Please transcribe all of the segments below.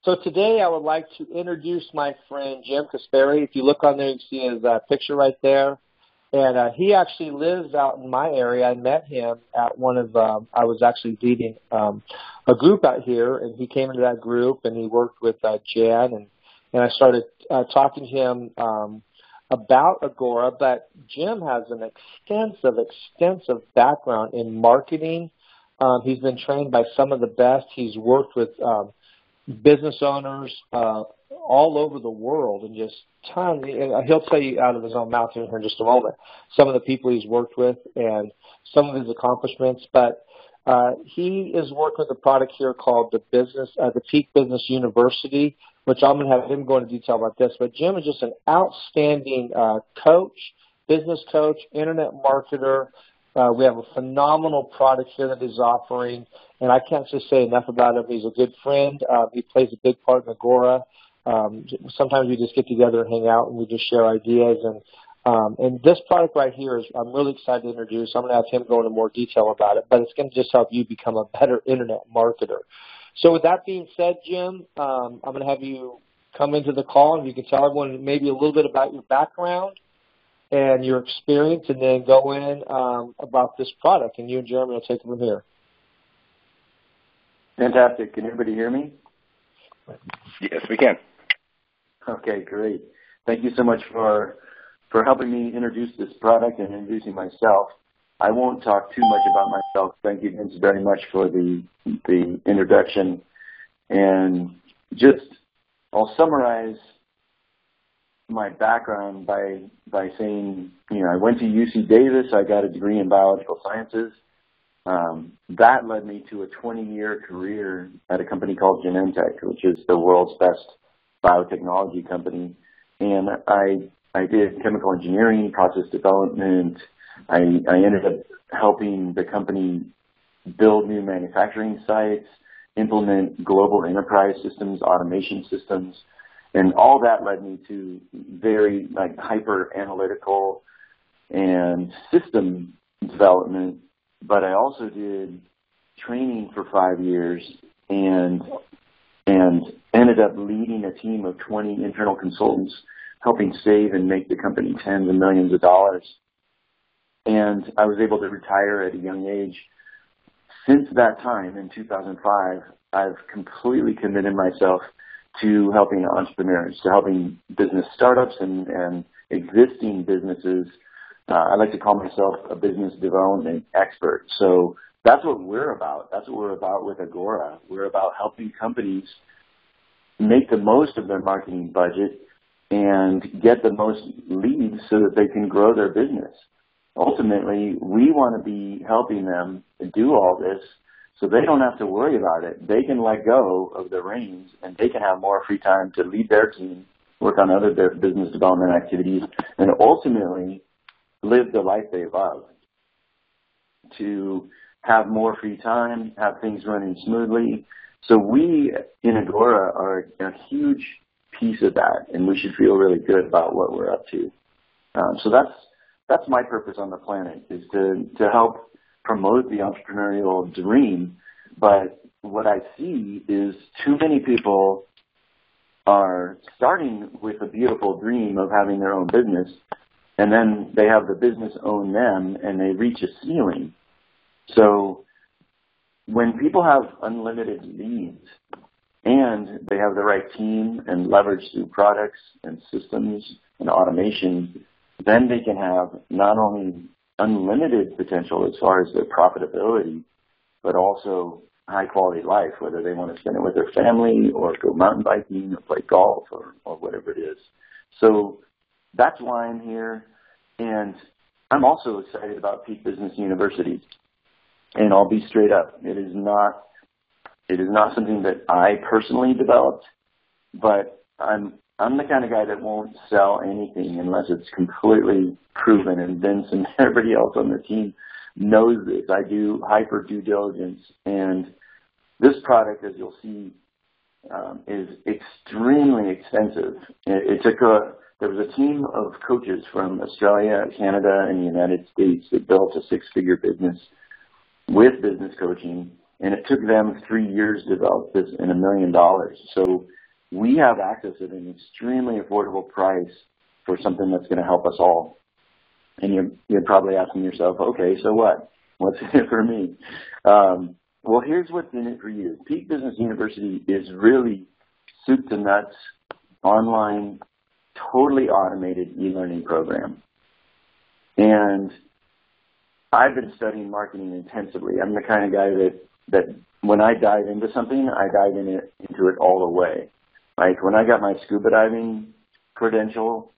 So today I would like to introduce my friend Jim Casperi. If you look on there, you can see his picture right there. And he actually lives out in my area. I met him at one of, I was actually leading a group out here, and he came into that group, and he worked with Jan, and I started talking to him about Agora. But Jim has an extensive background in marketing. He's been trained by some of the best. He's worked with business owners all over the world, and just tons. He'll tell you out of his own mouth here in just a moment some of the people he's worked with and some of his accomplishments. But he is working with a product here called the Peak Business University, which I'm going to have him go into detail about this. But Jim is just an outstanding coach, business coach, internet marketer. We have a phenomenal product here that he's offering, and I can't just say enough about him. He's a good friend. He plays a big part in Agora. Sometimes we just get together and hang out, and we just share ideas. And this product right here is I'm really excited to introduce. I'm going to have him go into more detail about it, but it's going to just help you become a better internet marketer. So with that being said, Jim, I'm going to have you come into the call, and you can tell everyone maybe a little bit about your background and your experience, and then go in about this product, and you and Jeremy will take it from here. Fantastic. Can everybody hear me? Yes, we can. Okay, great. Thank you so much for helping me introduce this product and introducing myself. I won't talk too much about myself. Thank you, Vince, very much for the introduction. And I'll summarize my background by saying, I went to UC Davis. I got a degree in biological sciences. That led me to a 20-year career at a company called Genentech, which is the world's best biotechnology company. And I did chemical engineering, process development. I ended up helping the company build new manufacturing sites, implement global enterprise systems, automation systems. And all that led me to very hyper analytical and system development. But I also did training for 5 years and ended up leading a team of 20 internal consultants, helping save and make the company tens of millions of dollars. And I was able to retire at a young age. Since that time, in 2005, I've completely committed myself to helping entrepreneurs, to helping business startups and existing businesses. I like to call myself a business development expert. So that's what we're about. That's what we're about with Agora. We're about helping companies make the most of their marketing budget and get the most leads so that they can grow their business. Ultimately, we want to be helping them do all this so they don't have to worry about it. They can let go of the reins, and they can have more free time to lead their team, work on other business development activities, and ultimately live the life they love. To have more free time, have things running smoothly. So we in Agora are a huge piece of that, and we should feel really good about what we're up to. So that's my purpose on the planet, is to help promote the entrepreneurial dream. But what I see is too many people are starting with a beautiful dream of having their own business, and then they have the business own them, and they reach a ceiling. So when people have unlimited leads and they have the right team and leverage through products and systems and automation, then they can have not only unlimited potential as far as their profitability, but also high quality life, whether they want to spend it with their family or go mountain biking or play golf or whatever it is. So that's why I'm here. And I'm also excited about Peak Business University. And I'll be straight up. It is not something that I personally developed, but I'm the kind of guy that won't sell anything unless it's completely proven, and Vince and everybody else on the team knows this. I do hyper due diligence, and this product, as you'll see, is extremely expensive. There was a team of coaches from Australia, Canada, and the United States that built a six-figure business with business coaching and it took them 3 years to develop this in $1 million. So we have access at an extremely affordable price for something that's going to help us all. And you're probably asking yourself, okay, so what? What's in it for me? Well, here's what's in it for you. Peak Business University is really soup to nuts, online, totally automated e-learning program. And I've been studying marketing intensively. I'm the kind of guy that when I dive into something, I dive into it all the way. Like when I got my scuba diving credential,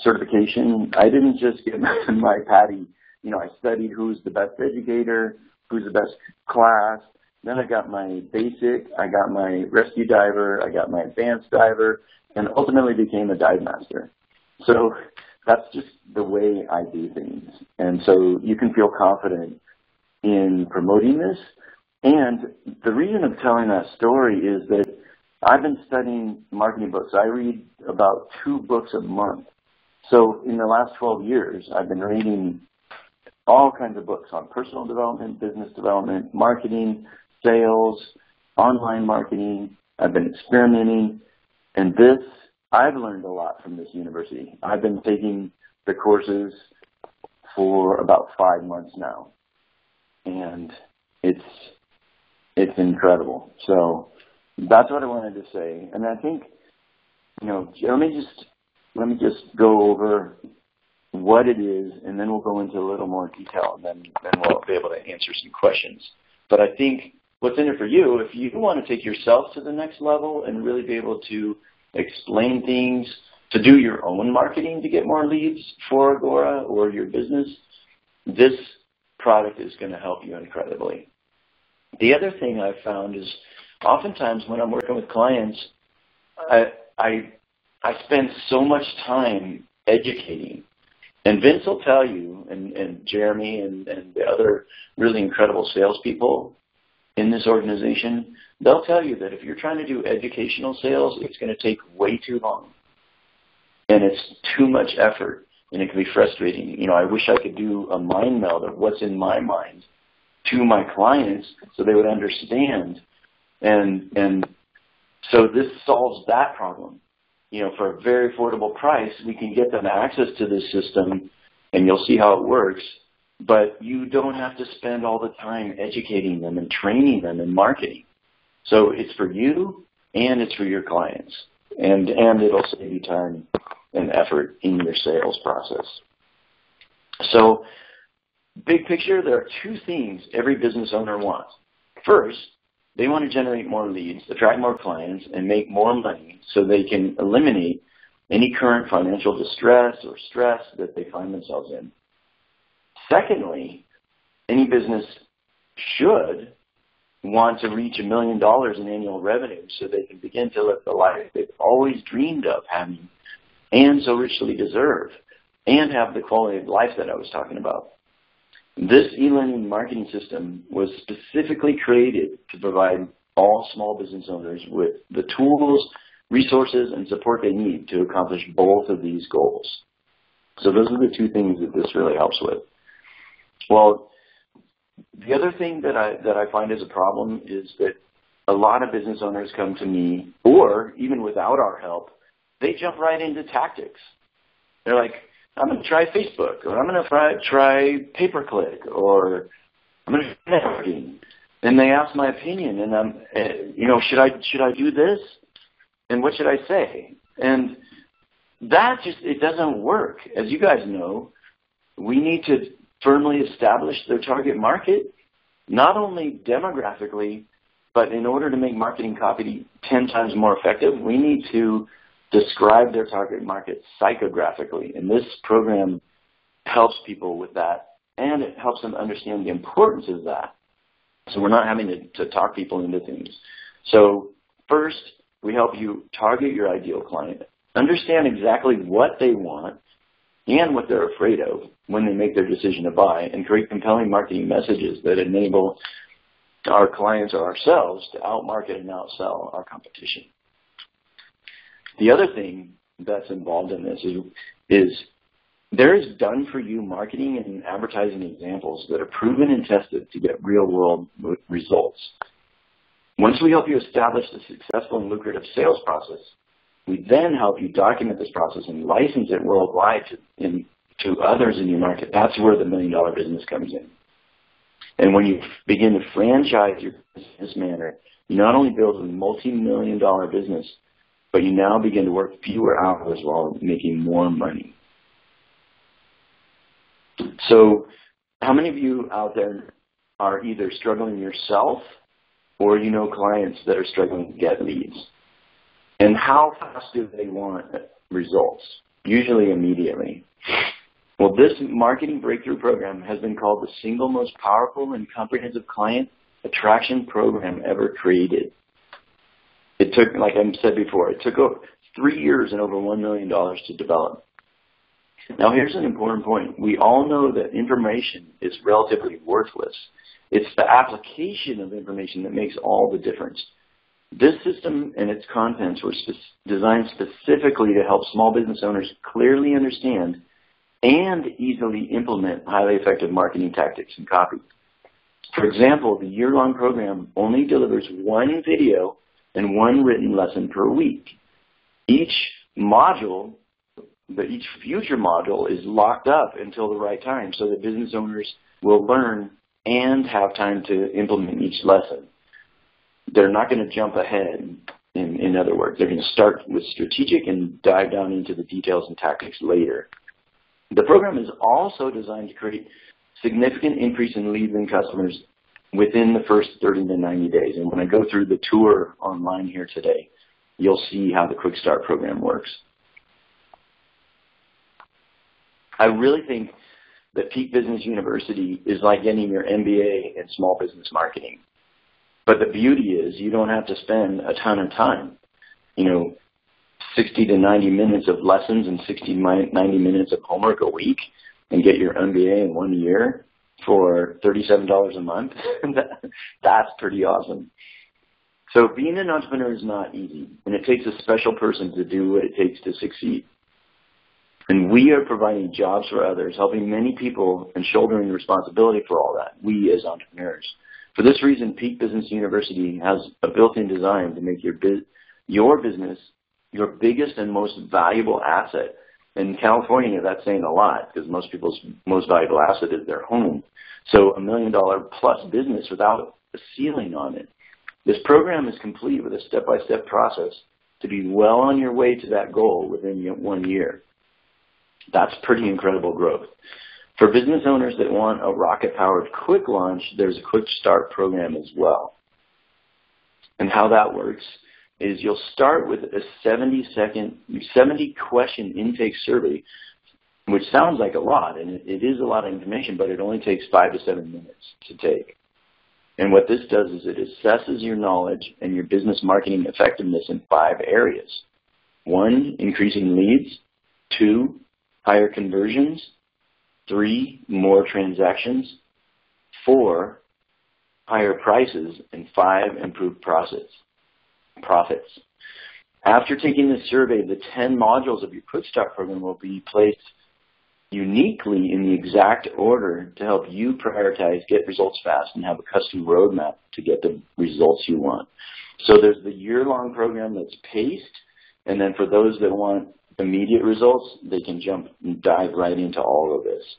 certification, I didn't just get my PADI. You know, I studied who's the best educator, who's the best class. Then I got my basic, I got my rescue diver, I got my advanced diver, and ultimately became a dive master. So that's just the way I do things. And so you can feel confident in promoting this. And the reason I'm telling that story is that I've been studying marketing books. I read about 2 books a month. So in the last 12 years, I've been reading all kinds of books on personal development, business development, marketing, sales, online marketing. I've been experimenting. And I've learned a lot from this university. I've been taking the courses for about 5 months now. And it's incredible. So that's what I wanted to say. And I think, let me just go over what it is, and then we'll go into a little more detail, and then we'll be able to answer some questions. But I think what's in it for you, if you want to take yourself to the next level and really be able to explain things, to do your own marketing to get more leads for Agora or your business, this product is going to help you incredibly. The other thing I've found is oftentimes when I'm working with clients, I spend so much time educating. And Vince will tell you, and Jeremy and the other really incredible salespeople in this organization, they'll tell you that if you're trying to do educational sales, it's going to take way too long. And it's too much effort, and it can be frustrating. I wish I could do a mind meld of what's in my mind to my clients so they would understand. And so this solves that problem. For a very affordable price, we can get them access to this system, and you'll see how it works. But you don't have to spend all the time educating them and training them and marketing. So it's for you, and it's for your clients. And it'll save you time and effort in your sales process. So big picture, there are 2 things every business owner wants. First, they want to generate more leads, attract more clients, and make more money so they can eliminate any current financial distress or stress that they find themselves in. Secondly, any business should want to reach $1 million in annual revenue so they can begin to live the life they've always dreamed of having and so richly deserve, and have the quality of life that I was talking about. This e-learning marketing system was specifically created to provide all small business owners with the tools, resources, and support they need to accomplish both of these goals. So those are the 2 things that this really helps with. Well, the other thing that I find is a problem is that a lot of business owners come to me, or even without our help, they jump right into tactics. They're like, I'm going to try Facebook, or I'm going to try pay-per-click, or I'm going to try networking. And they ask my opinion, and I'm, should I do this? And what should I say? And that it doesn't work. As you guys know, we need to firmly establish their target market, not only demographically, but in order to make marketing copy 10 times more effective, we need to describe their target market psychographically. And this program helps people with that, and it helps them understand the importance of that. So we're not having to talk people into things. So first, we help you target your ideal client, understand exactly what they want and what they're afraid of when they make their decision to buy, and create compelling marketing messages that enable our clients or ourselves to outmarket and outsell our competition. The other thing that's involved in this is There is done-for-you marketing and advertising examples that are proven and tested to get real-world results. Once we help you establish the successful and lucrative sales process, we then help you document this process and license it worldwide to others in your market. That's where the $1 million business comes in. And when you begin to franchise your business in this manner, you not only build a multi-million-dollar business, but you now begin to work fewer hours while making more money. So how many of you out there are either struggling yourself or you know clients that are struggling to get leads? And how fast do they want results? Usually immediately. Well, this marketing breakthrough program has been called the single most powerful and comprehensive client attraction program ever created. It took, like I said before, it took over 3 years and over $1 million to develop. Now, here's an important point. We all know that information is relatively worthless. It's the application of information that makes all the difference. This system and its contents were designed specifically to help small business owners clearly understand and easily implement highly effective marketing tactics and copy. For example, the year-long program only delivers 1 video and 1 written lesson per week. Each future module is locked up until the right time so that business owners will learn and have time to implement each lesson. They're not going to jump ahead, in other words. They're going to start with strategic and dive down into the details and tactics later. The program is also designed to create significant increase in leads and customers within the first 30 to 90 days. And when I go through the tour online here today, you'll see how the Quick Start program works. I really think that Peak Business University is like getting your MBA in small business marketing. But the beauty is you don't have to spend a ton of time. 60 to 90 minutes of lessons and 60 to 90 minutes of homework a week and get your MBA in 1 year for $37 a month. That's pretty awesome. So being an entrepreneur is not easy, and it takes a special person to do what it takes to succeed. And we are providing jobs for others, helping many people and shouldering the responsibility for all that, we as entrepreneurs. For this reason, Peak Business University has a built-in design to make your business your biggest and most valuable asset. In California, that's saying a lot because most people's most valuable asset is their home. So $1 million plus business without a ceiling on it. This program is complete with a step-by-step process to be well on your way to that goal within 1 year. That's pretty incredible growth. For business owners that want a rocket-powered quick launch, there's a Quick Start program as well. And how that works is you'll start with a 70-question intake survey, which sounds like a lot, and it is a lot of information, but it only takes 5 to 7 minutes to take. And what this does is it assesses your knowledge and your business marketing effectiveness in 5 areas. 1, increasing leads. 2, higher conversions. 3, more transactions. 4, higher prices. And 5, improved profits. After taking this survey, the 10 modules of your Quick Start program will be placed uniquely in the exact order to help you prioritize, get results fast, and have a custom roadmap to get the results you want. So there's the year-long program that's paced, and then for those that want immediate results, they can jump and dive right into all of this.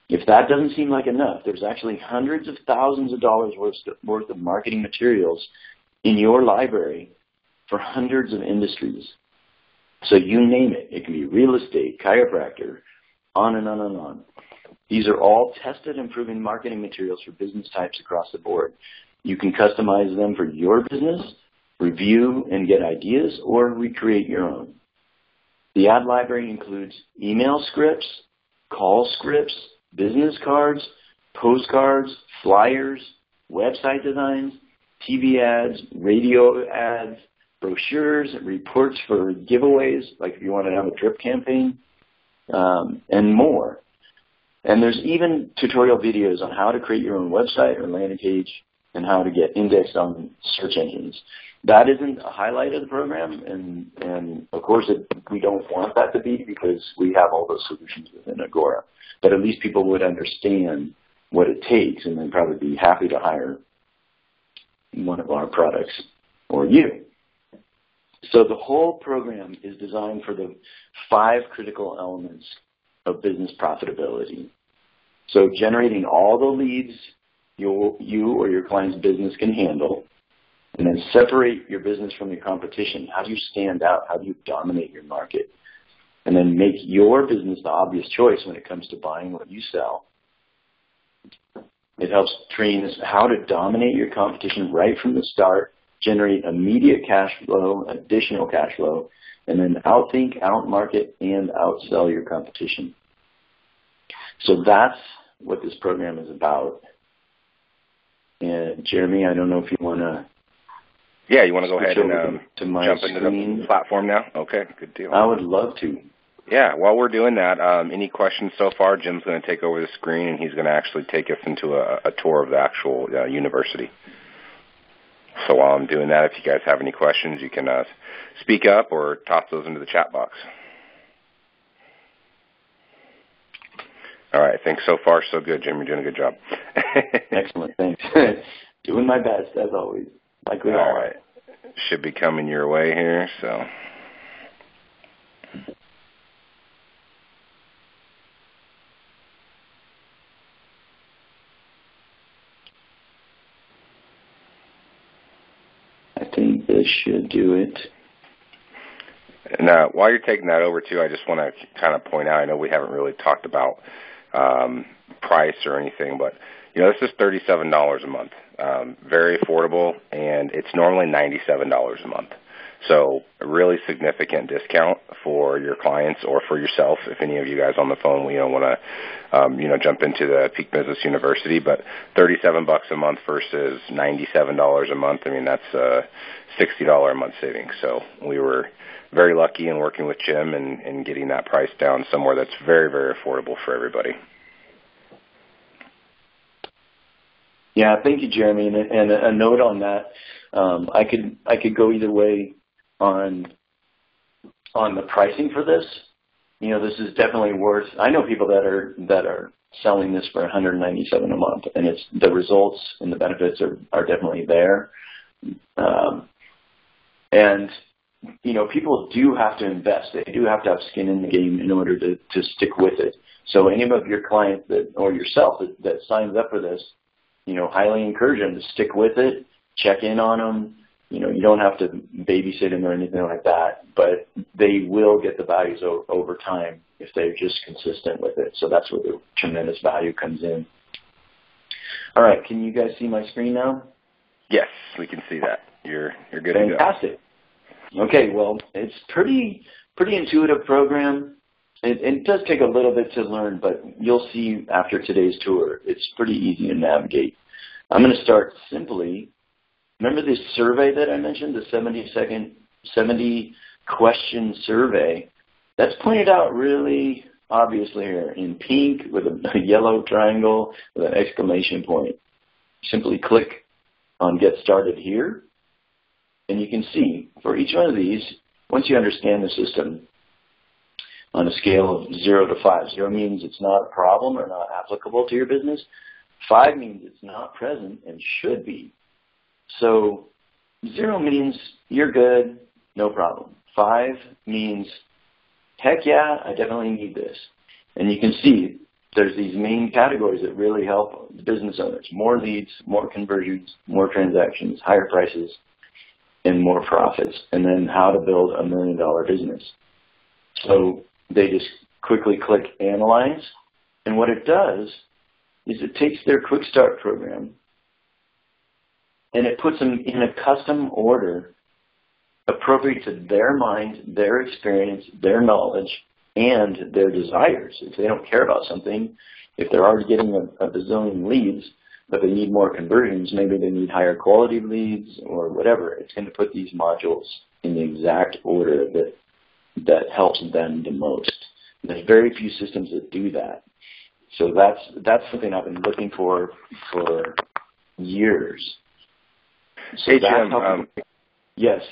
If that doesn't seem like enough, there's actually hundreds of thousands of dollars worth of marketing materials in your library for hundreds of industries. So you name it. It can be real estate, chiropractor, on and on and on. These are all tested and proven marketing materials for business types across the board. You can customize them for your business, review and get ideas, or recreate your own. The ad library includes email scripts, call scripts, business cards, postcards, flyers, website designs, TV ads, radio ads, brochures, reports for giveaways, like if you want to have a drip campaign, and more. And there's even tutorial videos on how to create your own website or landing page and how to get indexed on search engines. That isn't a highlight of the program, and of course we don't want that to be because we have all those solutions within Agora. But at least people would understand what it takes and then probably be happy to hire one of our products or you. So the whole program is designed for the 5 critical elements of business profitability. So generating all the leads you or your client's business can handle, and then separate your business from your competition. How do you stand out? How do you dominate your market? And then make your business the obvious choice when it comes to buying what you sell. It helps train us how to dominate your competition right from the start, generate immediate cash flow, additional cash flow, and then outthink, outmarket, and outsell your competition. So that's what this program is about. And Jeremy, I don't know if you want to... Yeah, you want to go ahead and jump screen. into the platform now? Okay, good deal. I would love to. Yeah, while we're doing that, any questions so far? Jim's going to take over the screen, and he's going to actually take us into a tour of the actual university. So while I'm doing that, if you guys have any questions, you can speak up or toss those into the chat box. All right, I think so far so good, Jim. You're doing a good job. Excellent, thanks. Doing my best, as always. Like we all right. Should be coming your way here, so... I think this should do it. And while you're taking that over, too, I just want to kind of point out, I know we haven't really talked about price or anything, but, you know, this is $37 a month. Very affordable, and it's normally $97 a month. So a really significant discount for your clients or for yourself if any of you guys on the phone want to jump into the Peak Business University. But $37 a month versus $97 a month, I mean, that's a $60 a month savings. So we were very lucky in working with Jim and getting that price down somewhere that's very, very affordable for everybody. Yeah, thank you, Jeremy. And a note on that, I could go either way on the pricing for this. You know, this is definitely worth. I know people that are selling this for $197 a month, and it's the results and the benefits are definitely there. And you know, people do have to invest. They do have to have skin in the game in order to stick with it. So any of your clients or yourself that signs up for this, you know, highly encourage them to stick with it, check in on them. You know, you don't have to babysit them or anything like that, but they will get the values over time if they're just consistent with it. So that's where the tremendous value comes in. All right, can you guys see my screen now? Yes, we can see that. You're good. Fantastic. Okay, well, it's pretty intuitive program. It does take a little bit to learn, but you'll see after today's tour, it's pretty easy to navigate. I'm going to start simply. Remember this survey that I mentioned, the 70-question survey? That's pointed out really obviously here in pink with a yellow triangle with an exclamation point. Simply click on Get Started here, and you can see for each one of these, once you understand the system, on a scale of 0 to 5. 0 means it's not a problem or not applicable to your business. 5 means it's not present and should be. So 0 means you're good, no problem. 5 means, heck yeah, I definitely need this. And you can see there's these main categories that really help business owners. More leads, more conversions, more transactions, higher prices, and more profits. And then how to build $1 million business. So they just quickly click Analyze. And what it does is it takes their Quick Start program and it puts them in a custom order appropriate to their mind, their experience, their knowledge, and their desires. If they don't care about something, if they're already getting a bazillion leads, but they need more conversions, maybe they need higher quality leads or whatever, it's going to put these modules in the exact order that helps them the most. And there's very few systems that do that. So that's something I've been looking for years. So hey, that's Jim. Yes.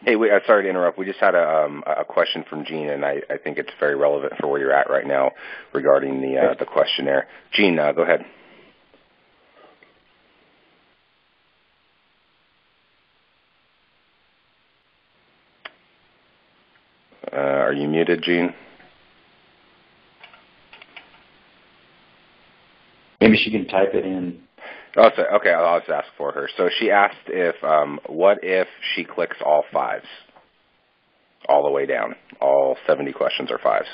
Hey, sorry to interrupt. We just had a question from Gene, and I think it's very relevant for where you're at right now regarding the questionnaire. Gene, go ahead. Are you muted, Gene? Maybe she can type it in. Oh, sorry. Okay, I'll just ask for her. So she asked if, what if she clicks all fives, all the way down? All 70 questions are fives.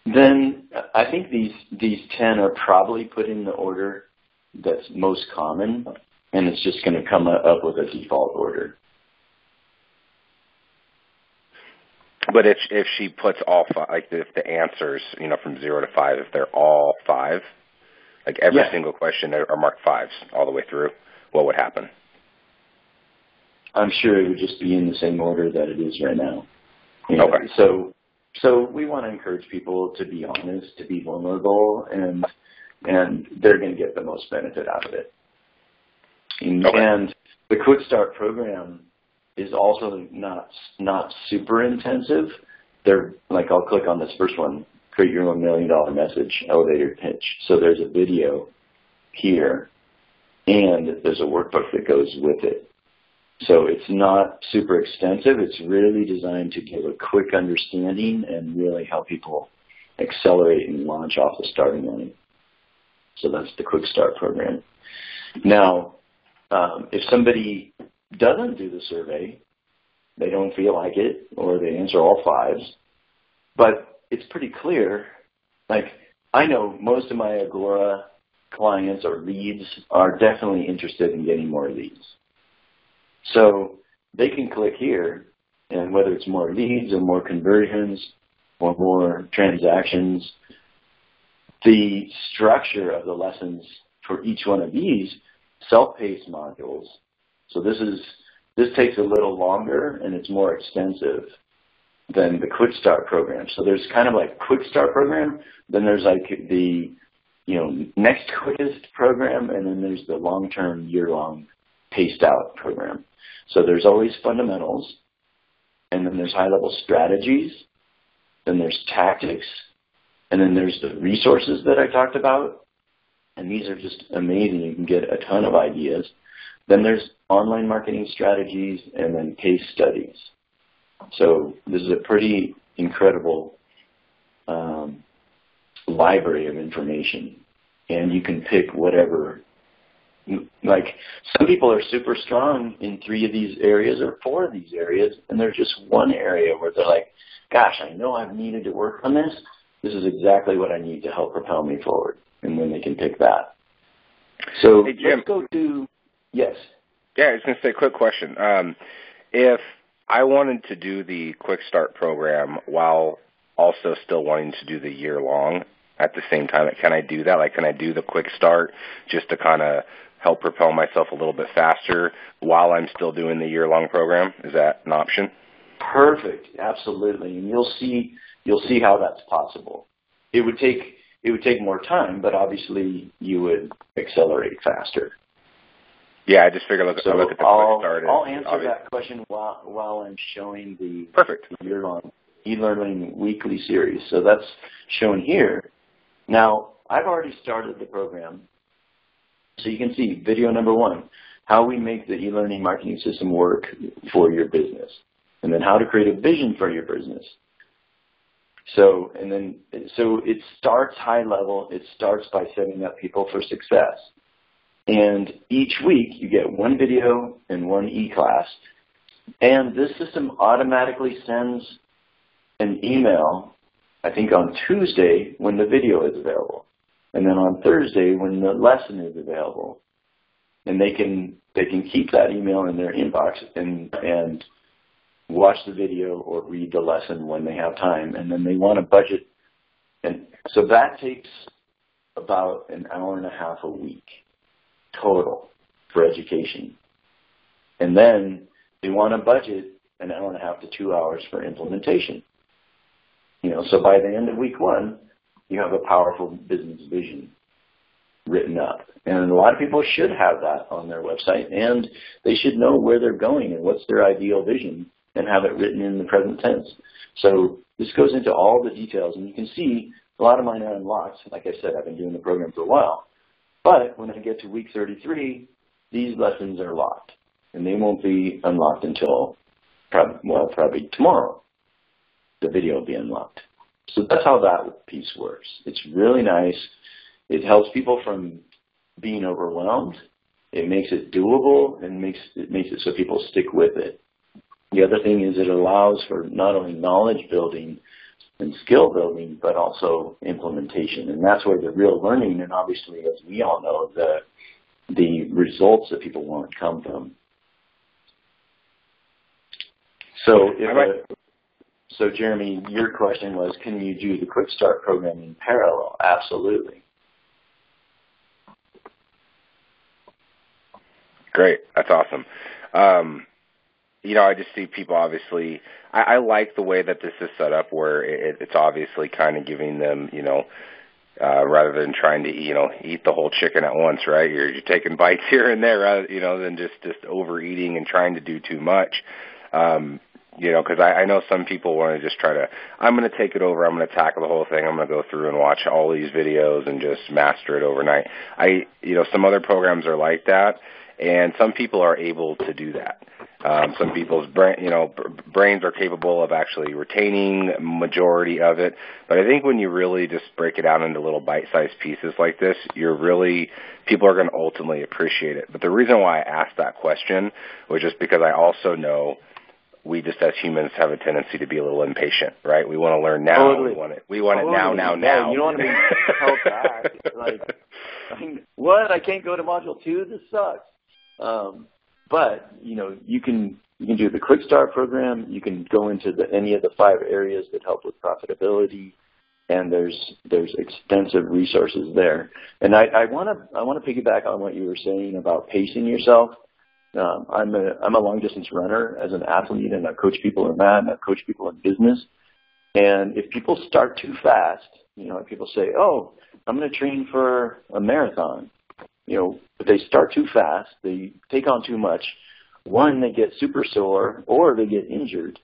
Then I think these 10 are probably put in the order that's most common, and it's just going to come up with a default order. But if she puts all five, like if the answers, from 0 to 5, if they're all 5, like every single question are marked 5s all the way through, what would happen? I'm sure it would just be in the same order that it is right now. Okay. So we want to encourage people to be honest, to be vulnerable, and they're going to get the most benefit out of it. And the Quick Start program is also not super intensive. They're like, I'll click on this first one, create your own $1 million message, elevator pitch. So there's a video here, and there's a workbook that goes with it. So it's not super extensive. It's really designed to give a quick understanding and really help people accelerate and launch off the starting line. So that's the Quick Start program. Now, if somebody doesn't do the survey, they don't feel like it, or they answer all 5s, but it's pretty clear. Like, I know most of my Agora clients or leads are definitely interested in getting more leads. So they can click here, and whether it's more leads or more conversions or more transactions, the structure of the lessons for each one of these self-paced modules. So this takes a little longer, and it's more extensive than the Quick Start program. So there's kind of like Quick Start program, then there's like the next quickest program, and then there's the long-term, year-long paced out program. So there's always fundamentals, and then there's high-level strategies, then there's tactics, and then there's the resources that I talked about, and these are just amazing. You can get a ton of ideas. Then there's online marketing strategies, and then case studies. So this is a pretty incredible library of information, and you can pick whatever. Like, some people are super strong in 3 of these areas or 4 of these areas, and there's just one area where they're like, gosh, I know I've needed to work on this. This is exactly what I need to help propel me forward. And then they can pick that. So hey, Jim, let's go to, yes. Yeah, I was going to say, quick question. If I wanted to do the Quick Start program while also still wanting to do the year-long at the same time, can I do that? Like, can I do the Quick Start just to kind of help propel myself a little bit faster while I'm still doing the year-long program? Is that an option? Perfect, absolutely. And you'll see how that's possible. It would take more time, but obviously you would accelerate faster. Yeah, I just figured I'll look at the Quick Start. I'll answer that question while I'm showing the year-long e-learning weekly series. So that's shown here. Now, I've already started the program. So you can see video number 1, how we make the e-learning marketing system work for your business, and then how to create a vision for your business. So it starts high level. It starts by setting up people for success. And each week you get 1 video and 1 e-class. And this system automatically sends an email, I think on Tuesday when the video is available, and then on Thursday when the lesson is available. And they can keep that email in their inbox and watch the video or read the lesson when they have time. And then they want to budget. And so that takes about an hour and a half a week total for education. And then they want to budget an hour and a half to 2 hours for implementation. So by the end of week 1, you have a powerful business vision. written up. And a lot of people should have that on their website, and they should know where they're going and what's their ideal vision and have it written in the present tense. So this goes into all the details, and you can see a lot of mine are unlocked. Like I said, I've been doing the program for a while. But when I get to week 33, these lessons are locked, and they won't be unlocked until probably tomorrow. The video will be unlocked. So that's how that piece works. It's really nice. It helps people from being overwhelmed. It makes it doable, and makes it so people stick with it. The other thing is it allows for not only knowledge building and skill building, but also implementation. And that's where the real learning, and obviously, as we all know, the results that people want come from. So, so Jeremy, your question was, can you do the Quick Start program in parallel? Absolutely. Great. That's awesome. I just see people obviously, I like the way that this is set up where it's obviously kind of giving them, rather than trying to, eat the whole chicken at once, right? You're taking bites here and there, rather, than just overeating and trying to do too much. Because I know some people want to just try to, I'm going to take it over, I'm going to tackle the whole thing, I'm going to go through and watch all these videos and just master it overnight. Some other programs are like that, and some people are able to do that. Some people's brains are capable of actually retaining majority of it. But I think when you really just break it down into little bite-sized pieces like this, people are going to ultimately appreciate it. But the reason why I asked that question was just because I also know we just as humans have a tendency to be a little impatient, right? We want to learn now. Totally. We want it now. You don't want to be held back. What? I can't go to module 2? This sucks. But, you can do the Quick Start program. You can go into any of the 5 areas that help with profitability, and there's extensive resources there. And I want to piggyback on what you were saying about pacing yourself. I'm a long distance runner as an athlete, and I coach people in that, and I coach people in business. And if people start too fast, if people say, "Oh, I'm going to train for a marathon," if they start too fast, they take on too much. One, they get super sore, or they get injured.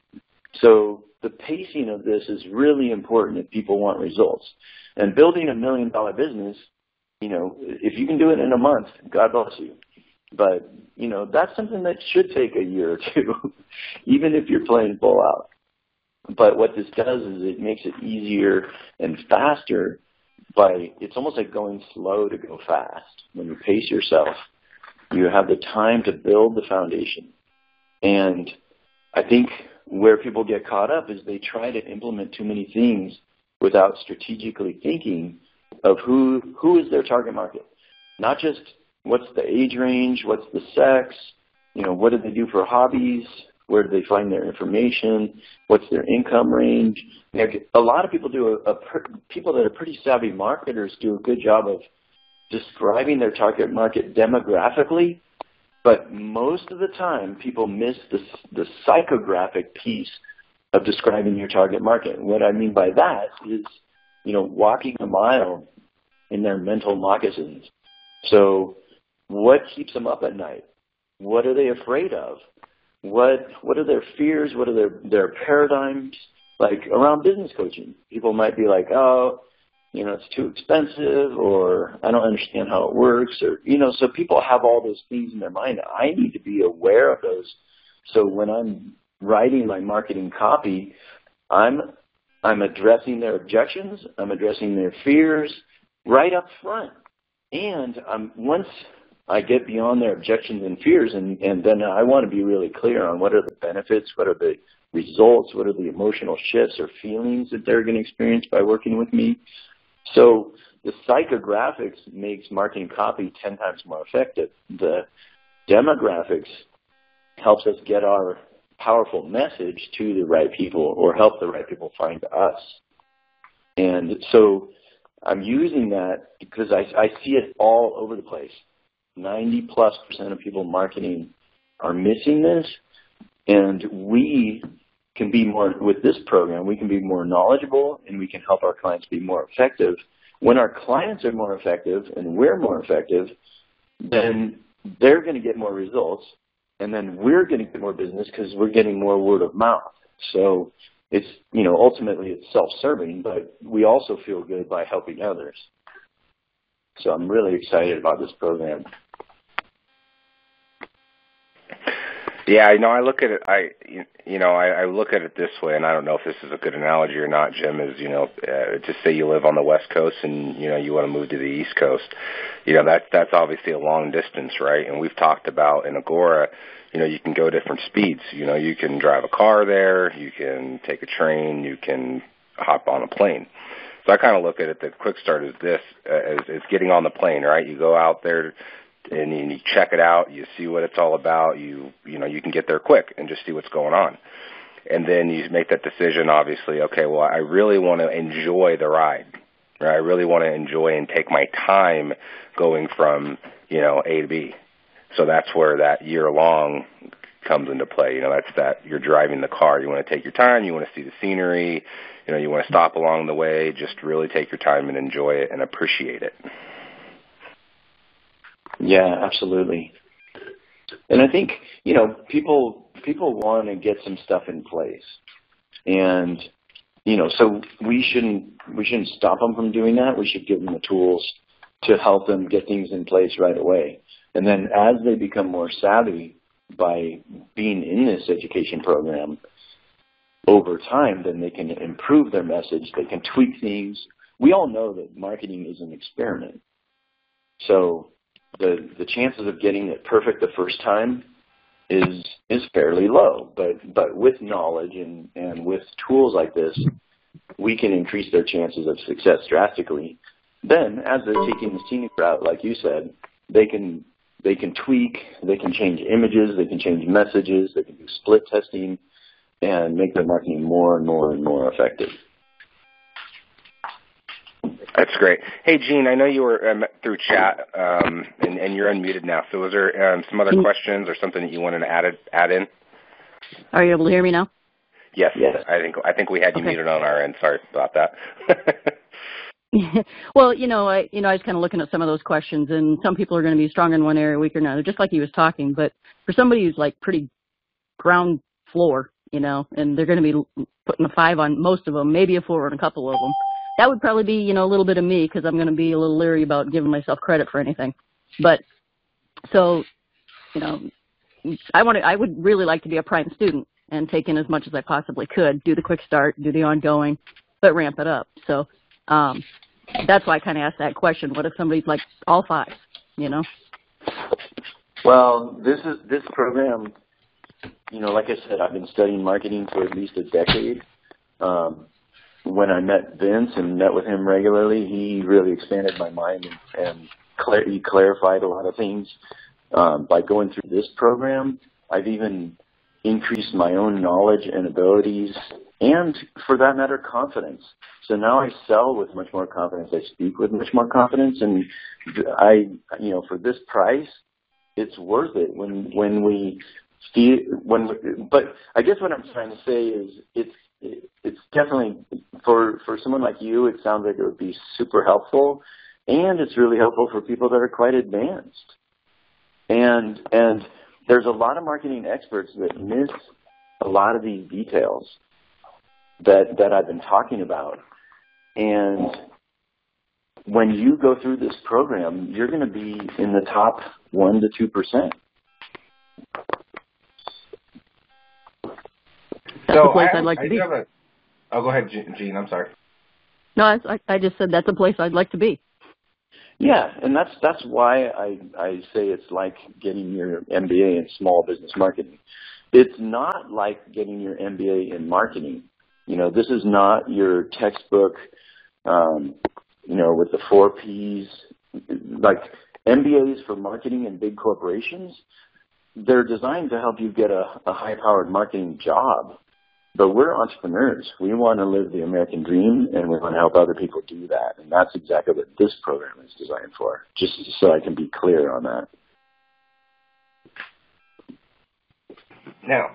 So the pacing of this is really important if people want results. And building $1 million business, if you can do it in a month, God bless you. But, that's something that should take a year or two, even if you're playing full out. But what this does is it makes it easier and faster it's almost like going slow to go fast. When you pace yourself, you have the time to build the foundation. And I think where people get caught up is they try to implement too many things without strategically thinking of who is their target market. Not just what's the age range, what's the sex, what do they do for hobbies, where do they find their information, what's their income range. A lot of people people that are pretty savvy marketers do a good job of describing their target market demographically, but most of the time people miss the psychographic piece of describing your target market. And what I mean by that is, walking a mile in their mental moccasins. So what keeps them up at night? What are they afraid of? What are their fears? What are their paradigms? Like around business coaching, people might be like, "Oh, it's too expensive," or "I don't understand how it works," or, so people have all those things in their mind. I need to be aware of those. So when I'm writing my marketing copy, I'm addressing their objections. I'm addressing their fears right up front. And once I get beyond their objections and fears, and then I want to be really clear on what are the benefits, what are the results, what are the emotional shifts or feelings that they're going to experience by working with me. So the psychographics makes marketing copy 10 times more effective. The demographics helps us get our powerful message to the right people, or help the right people find us. And so I'm using that because I see it all over the place. 90+% of people marketing are missing this, and we can be more, with this program, we can be more knowledgeable, and we can help our clients be more effective When our clients are more effective and we're more effective, then they're going to get more results, and then we're going to get more business because we're getting more word of mouth. So it's, ultimately it's self-serving, but we also feel good by helping others. So I'm really excited about this program. Yeah, I look at it. I look at it this way, and I don't know if this is a good analogy or not, Jim. Is just say you live on the West Coast and you want to move to the East Coast. That's obviously a long distance, right? And we've talked about in Agora, you can go different speeds. You can drive a car there, you can take a train, you can hop on a plane. So I kind of look at it that Quick Start is this, as getting on the plane, right? You go out there and you check it out, you see what it's all about, you can get there quick and just see what's going on. And then you make that decision, obviously, okay, well, I really want to enjoy the ride. Right? I really want to enjoy and take my time going from, A to B. So that's where that year-long comes into play. That's that you're driving the car. You want to take your time. You want to see the scenery. You want to stop along the way. Just really take your time and enjoy it and appreciate it. Yeah, absolutely. And I think, people want to get some stuff in place. And, so we shouldn't stop them from doing that. We should give them the tools to help them get things in place right away. And then as they become more savvy by being in this education program over time, then they can improve their message. They can tweak things. We all know that marketing is an experiment. So the chances of getting it perfect the first time is fairly low. But with knowledge and with tools like this, we can increase their chances of success drastically. Then, as they're taking the scenic route, like you said, they can tweak, they can change images, they can change messages, they can do split testing, and make their marketing more and more and more effective. That's great. Hey, Gene, I know you were through chat, and you're unmuted now. So was there some other questions or something that you wanted to add in? Are you able to hear me now? Yes. I think we had you muted on our end. Sorry about that. Well, I was kind of looking at some of those questions, and some people are going to be strong in one area, weaker in another, just like he was talking. But for somebody who's like pretty ground floor, and they're going to be putting a 5 on most of them, maybe a 4 on a couple of them, that would probably be, a little bit of me, because I'm going to be a little leery about giving myself credit for anything. But so, I would really like to be a prime student and take in as much as I possibly could, do the quick start, do the ongoing, but ramp it up. So that's why I kind of asked that question. What if somebody's like all 5, Well, this program, like I said, I've been studying marketing for at least a decade. When I met Vince and met with him regularly, he really expanded my mind and he clarified a lot of things. By going through this program, I've even increased my own knowledge and abilities and, for that matter, confidence. So now I sell with much more confidence. I speak with much more confidence. And for this price, it's worth it but I guess what I'm trying to say is it's definitely, for someone like you, it sounds like it would be super helpful, and it's really helpful for people that are quite advanced. And there's a lot of marketing experts that miss a lot of these details that I've been talking about. And when you go through this program, you're going to be in the top 1% to 2%. That's the place I'd like to be. Go ahead, Gene. I'm sorry. No, I just said that's a place I'd like to be. Yeah, and that's why I say it's like getting your MBA in small business marketing. It's not like getting your MBA in marketing. This is not your textbook, with the 4 Ps. Like MBAs for marketing in big corporations, they're designed to help you get a high-powered marketing job. But we're entrepreneurs. We want to live the American dream, and we want to help other people do that. And that's exactly what this program is designed for, just so I can be clear on that. Now,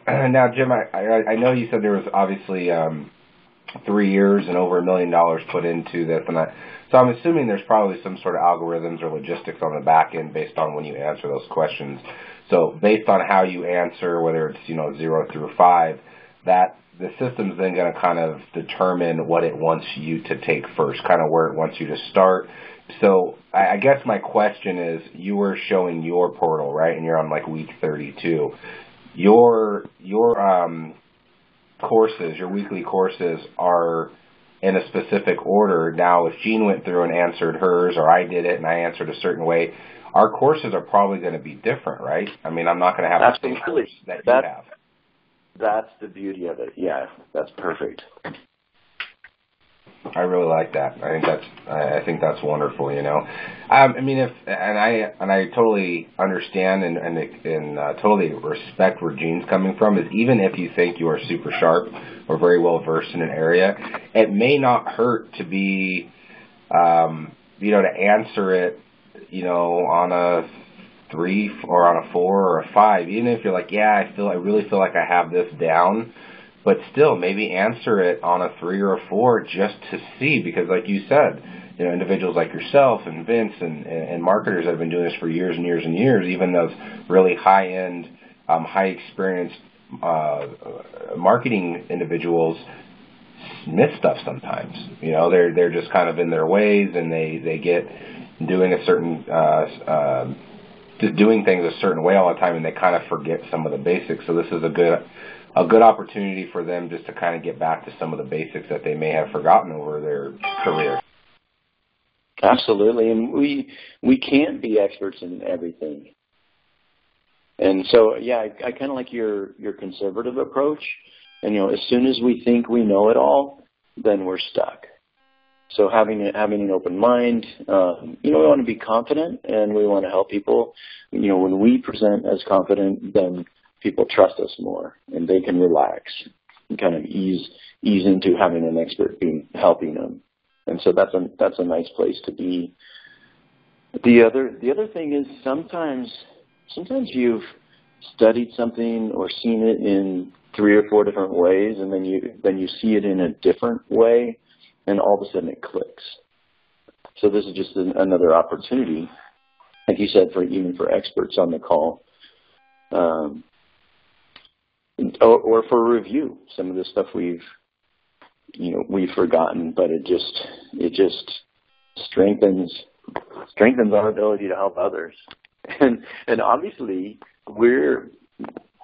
Jim, I know you said there was obviously 3 years and over $1 million put into this. So I'm assuming there's probably some sort of algorithms or logistics on the back end based on when you answer those questions. So based on how you answer, whether it's 0 through 5, that the system's then going to kind of determine what it wants you to take first, kind of where it wants you to start. So I guess my question is, you were showing your portal, right? And you're on like week 32. Your courses, your weekly courses are in a specific order. Now, if Jean went through and answered hers, or I did it and I answered a certain way, our courses are probably going to be different, right? I mean, I'm not going to have the same course that you have. That's the beauty of it. Yeah, that's perfect. I really like that. I think that's wonderful. I mean, I totally understand and totally respect where Gene's coming from. Is even if you think you are super sharp or very well versed in an area, it may not hurt to be, to answer it, on a 3 or on a 4 or a 5. Even if you're like, yeah, I really feel like I have this down. But still, maybe answer it on a 3 or a 4 just to see, because like you said, individuals like yourself and Vince and marketers that have been doing this for years and years and years, even those really high-end, high-experienced marketing individuals miss stuff sometimes. They're just kind of in their ways, and they get doing a certain just doing things a certain way all the time, and they kind of forget some of the basics. So this is a good opportunity for them just to kind of get back to some of the basics that they may have forgotten over their career. Absolutely, and we can't be experts in everything. And so, yeah, I kind of like your conservative approach. And as soon as we think we know it all, then we're stuck. So having an open mind, we want to be confident and we want to help people. When we present as confident, then people trust us more and they can relax and kind of ease into having an expert helping them. And so that's a nice place to be. The other thing is sometimes you've studied something or seen it in 3 or 4 different ways, and then you see it in a different way, and all of a sudden it clicks. So this is just another opportunity, like you said, even for experts on the call, or for review. Some of the stuff we've forgotten, but it just strengthens our ability to help others. And obviously,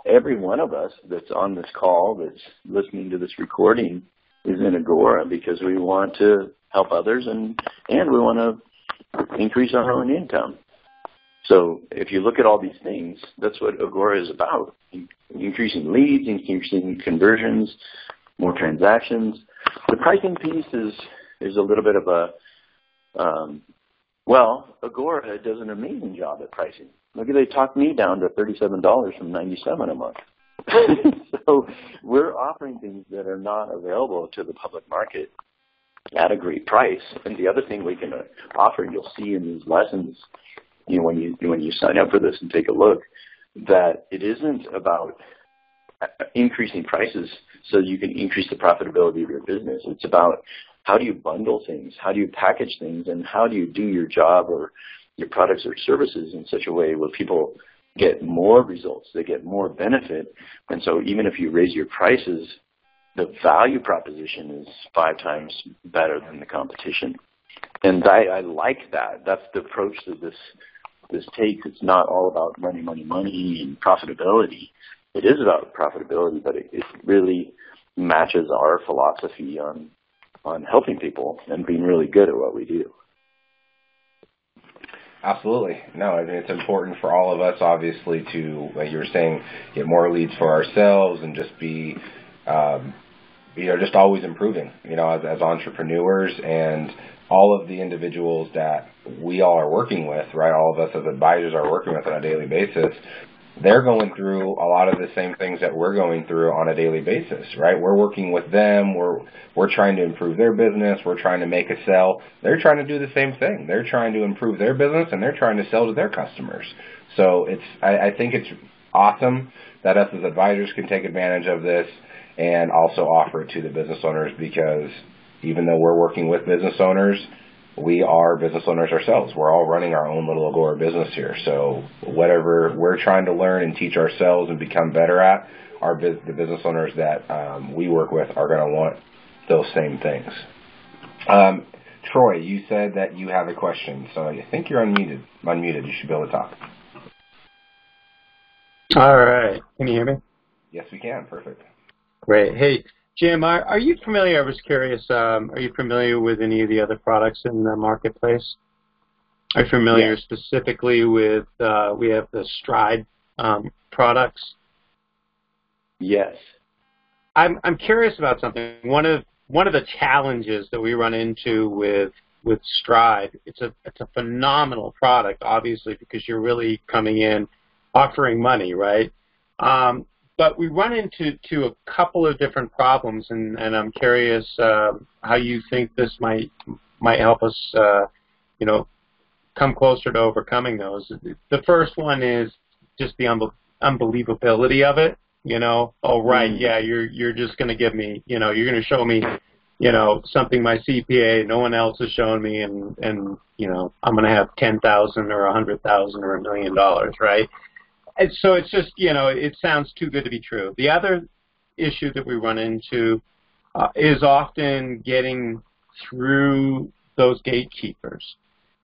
every one of us that's on this call, that's listening to this recording, is in Agora because we want to help others and we want to increase our own income. So if you look at all these things, that's what Agora is about: increasing leads, increasing conversions, more transactions. The pricing piece is a little bit of Agora does an amazing job at pricing. Look, they talked me down to $37 from $97 a month. So we're offering things that are not available to the public market at a great price. And the other thing we can offer, you'll see in these lessons, when you sign up for this and take a look, that it isn't about increasing prices so you can increase the profitability of your business. It's about how do you bundle things, how do you package things, and how do you do your job or your products or services in such a way where people get more results, they get more benefit. And so even if you raise your prices, the value proposition is 5 times better than the competition. And I like that. That's the approach that this takes. It's not all about money and profitability. It is about profitability, but it really matches our philosophy on helping people and being really good at what we do. Absolutely. No, I mean, it's important for all of us, obviously, to, like you were saying, get more leads for ourselves and just be, just always improving, as entrepreneurs, and all of the individuals that we all are working with, right? All of us as advisors are working with on a daily basis. They're going through a lot of the same things that we're going through on a daily basis, right? We're working with them. We're trying to improve their business. We're trying to make a sell. They're trying to do the same thing. They're trying to improve their business, and they're trying to sell to their customers. So I think it's awesome that us as advisors can take advantage of this. and also offer it to the business owners, because even though we're working with business owners, we are business owners ourselves. We're all running our own little Agora business here. So whatever we're trying to learn and teach ourselves and become better at, the business owners that we work with are going to want those same things. Troy, you said that you have a question, so I think you're unmuted. You should be able to talk. All right. Can you hear me? Yes, we can. Perfect. Great. Hey, Jim, are you familiar, I was curious, are you familiar with any of the other products in the marketplace? Are you familiar specifically with, we have the Stride products? Yes. I'm curious about something. One of the challenges that we run into with Stride, it's a phenomenal product, obviously, because you're really coming in offering money, right? But we run into a couple of different problems, and I'm curious how you think this might help us, come closer to overcoming those. The first one is just the unbelievability of it. Oh right, yeah, you're just going to give me, you're going to show me, something my CPA, no one else has shown me, and I'm going to have $10,000 or $100,000 or $1 million, right? And so it's just, it sounds too good to be true. The other issue that we run into is often getting through those gatekeepers.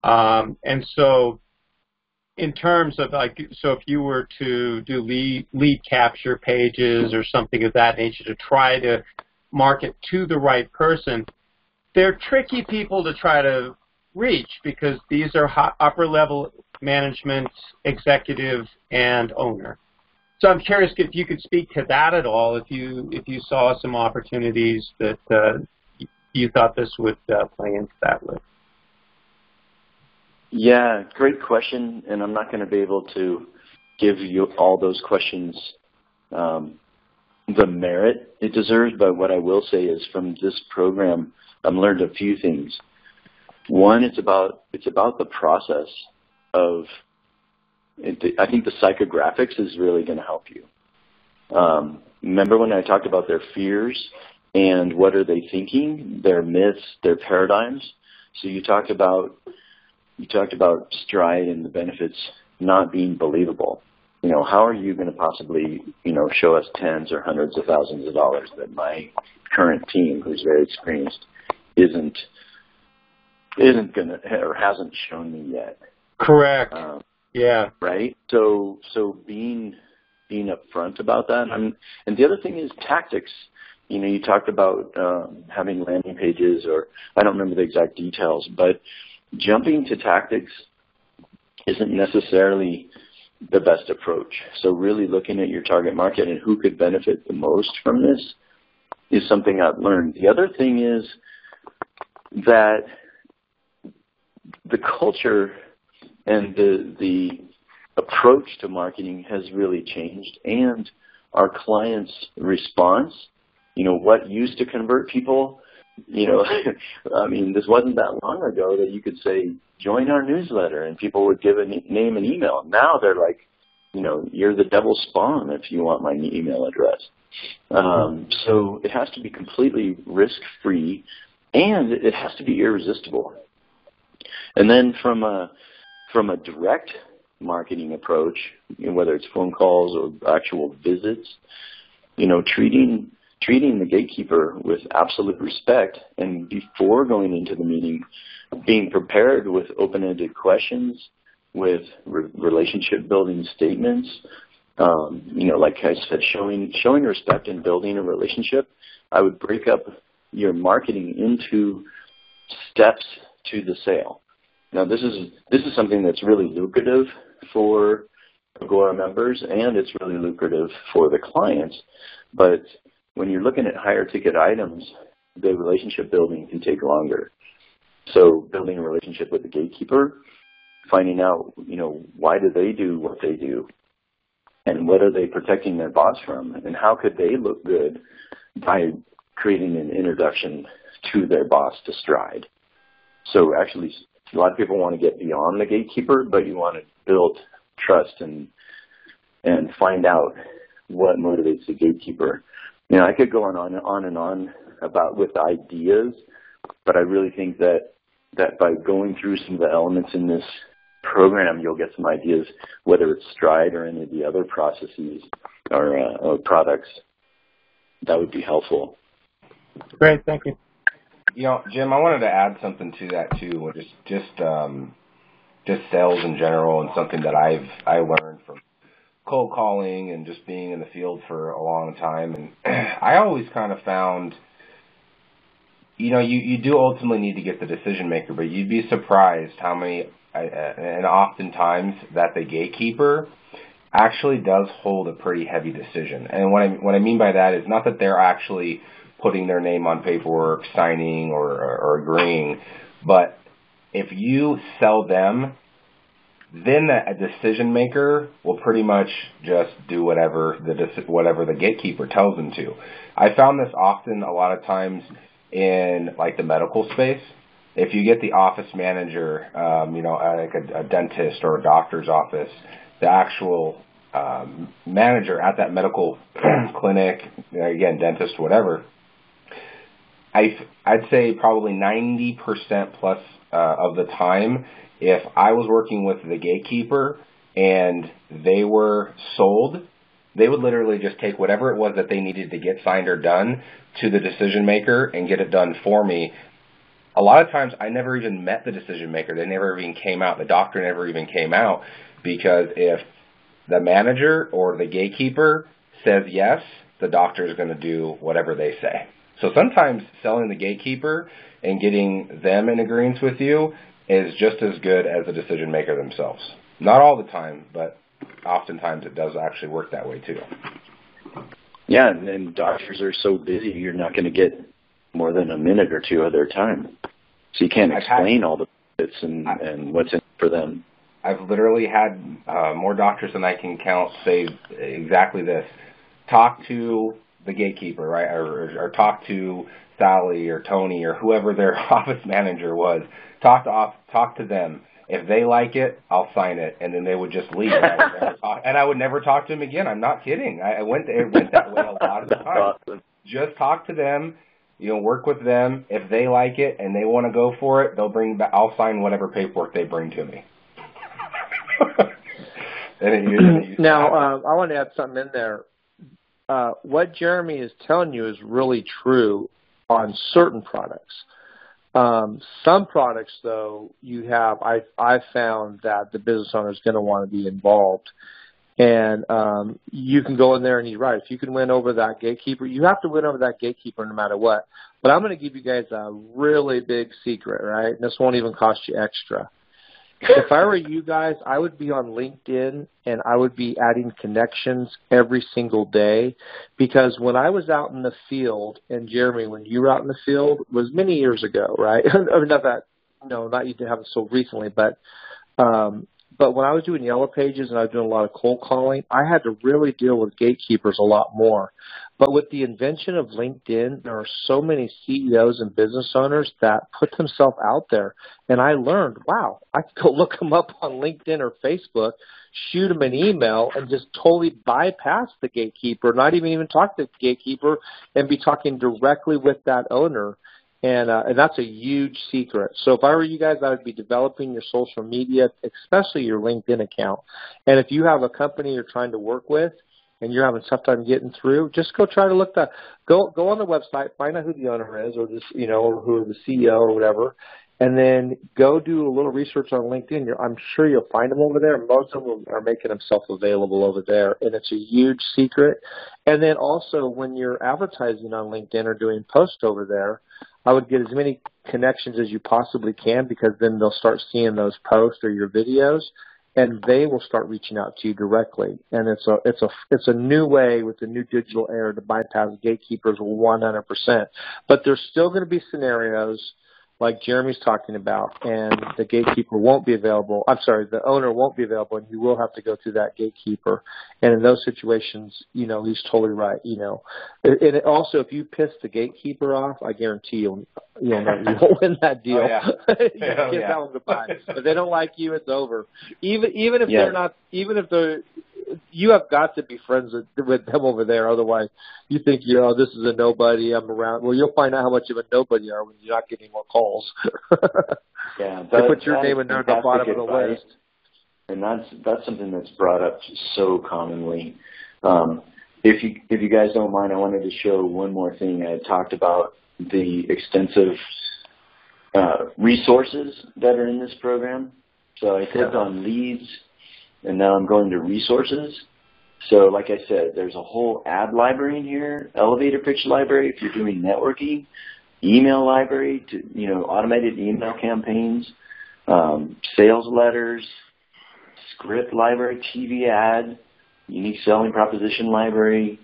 And so in terms of so if you were to do lead capture pages or something of that nature to try to market to the right person, they're tricky people to try to reach, because these are upper level management, executive, and owner. So I'm curious if you could speak to that at all, if you saw some opportunities that you thought this would play into that with. Yeah, great question, and I'm not going to be able to give you all those questions the merit it deserves, but what I will say is from this program, I've learned a few things. One, it's about the process of, I think the psychographics is really going to help you. Remember when I talked about their fears and what are they thinking, their myths, their paradigms? So you talked about Stride and the benefits not being believable. How are you going to possibly, show us tens or hundreds of thousands of dollars that my current team, who's very experienced, isn't going to or hasn't shown me yet? Correct. Yeah. Right. So being upfront about that, and the other thing is tactics. You talked about having landing pages, or I don't remember the exact details, but jumping to tactics isn't necessarily the best approach. So really looking at your target market and who could benefit the most from this is something I've learned. The other thing is that the culture and the approach to marketing has really changed, and our clients' response, what used to convert people, this wasn't that long ago that you could say, join our newsletter, and people would give a name and email. Now they're like, you're the devil's spawn if you want my email address. So it has to be completely risk-free, and it has to be irresistible. And then from a direct marketing approach, whether it's phone calls or actual visits, treating the gatekeeper with absolute respect, and before going into the meeting, being prepared with open-ended questions, with relationship building statements, like I said, showing respect and building a relationship. I would break up your marketing into steps to the sale. Now, this is something that's really lucrative for Agora members, and it's really lucrative for the clients. But when you're looking at higher ticket items, the relationship building can take longer. So building a relationship with the gatekeeper, finding out, why do they do what they do, and what are they protecting their boss from, and how could they look good by creating an introduction to their boss to Stride. So actually, a lot of people want to get beyond the gatekeeper, but you want to build trust and find out what motivates the gatekeeper. I could go on and on about with ideas, but I really think that by going through some of the elements in this program, you'll get some ideas, whether it's Stride or any of the other processes or products. That would be helpful. Great, thank you. Jim, I wanted to add something to that too, just sales in general, and something that I learned from cold calling and just being in the field for a long time. And I always kind of found, you do ultimately need to get the decision maker, but you'd be surprised how many, and oftentimes that the gatekeeper actually does hold a pretty heavy decision. And what I mean by that is not that they're actually putting their name on paperwork, signing or agreeing, but if you sell them, then a decision maker will pretty much just do whatever the gatekeeper tells them to. I found this often a lot of times in like the medical space. If you get the office manager, like a dentist or a doctor's office, the actual manager at that medical clinic, again, dentist, whatever, I'd say probably 90% plus of the time, if I was working with the gatekeeper and they were sold, they would literally just take whatever it was that they needed to get signed or done to the decision maker and get it done for me. A lot of times I never even met the decision maker. They never even came out. The doctor never even came out, because if the manager or the gatekeeper says yes, the doctor is going to do whatever they say. So sometimes selling the gatekeeper and getting them in agreement with you is just as good as the decision maker themselves. Not all the time, but oftentimes it does actually work that way too. Yeah, and doctors are so busy, you're not going to get more than a minute or two of their time. So you can't explain all the bits and what's in it for them. I've literally had more doctors than I can count say exactly this. Talk to the gatekeeper, right, or talk to Sally or Tony or whoever their office manager was. Talk to them. If they like it, I'll sign it, and then they would just leave. And I would never talk to them again. I'm not kidding. It went that way a lot of the time. Awesome. Just talk to them. Work with them. If they like it and they want to go for it, they'll bring back. I'll sign whatever paperwork they bring to me. Now, I want to add something in there. What Jeremy is telling you is really true on certain products. Some products, though, I've found that the business owner is going to want to be involved. And you can go in there and you're right. If you can win over that gatekeeper, you have to win over that gatekeeper no matter what. But I'm going to give you guys a really big secret, right? And this won't even cost you extra. If I were you guys, I would be on LinkedIn and I would be adding connections every single day, because when I was out in the field, and Jeremy, when you were out in the field, was many years ago, right? Or not you haven't so recently, but when I was doing Yellow Pages and I was doing a lot of cold calling, I had to really deal with gatekeepers a lot more. But with the invention of LinkedIn, there are so many CEOs and business owners that put themselves out there. And I learned, wow, I could go look them up on LinkedIn or Facebook, shoot them an email, and just totally bypass the gatekeeper, not even talk to the gatekeeper, and be talking directly with that owner. And that's a huge secret. So if I were you guys, I would be developing your social media, especially your LinkedIn account. And if you have a company you're trying to work with and you're having a tough time getting through, just go try to look that. Go on the website, find out who the owner is, or or who the CEO or whatever, and then go do a little research on LinkedIn. I'm sure you'll find them over there. Most of them are making themselves available over there, and it's a huge secret. And then also, when you're advertising on LinkedIn or doing posts over there, I would get as many connections as you possibly can, because then they'll start seeing those posts or your videos, and they will start reaching out to you directly. And it's a new way with the new digital era to bypass gatekeepers 100%. But there's still going to be scenarios like Jeremy's talking about, and the gatekeeper won't be available. I'm sorry, the owner won't be available, and you will have to go through that gatekeeper. And in those situations, he's totally right. And also, if you piss the gatekeeper off, I guarantee you won't win that deal. Oh, yeah. You tell them goodbye. If they don't like you, it's over. Even if they're not, even if they're, you have got to be friends with them over there. Otherwise, you think, this is a nobody. I'm around. Well, you'll find out how much of a nobody you are when you're not getting more calls. Yeah, they put your name in there at the bottom of the list. And that's something that's brought up so commonly. If you guys don't mind, I wanted to show one more thing. I had talked about the extensive resources that are in this program. So I clicked on leads, and now I'm going to resources. So like I said, there's a whole ad library in here, elevator pitch library if you're doing networking, email library to, automated email campaigns, sales letters, script library, TV ad, unique selling proposition library,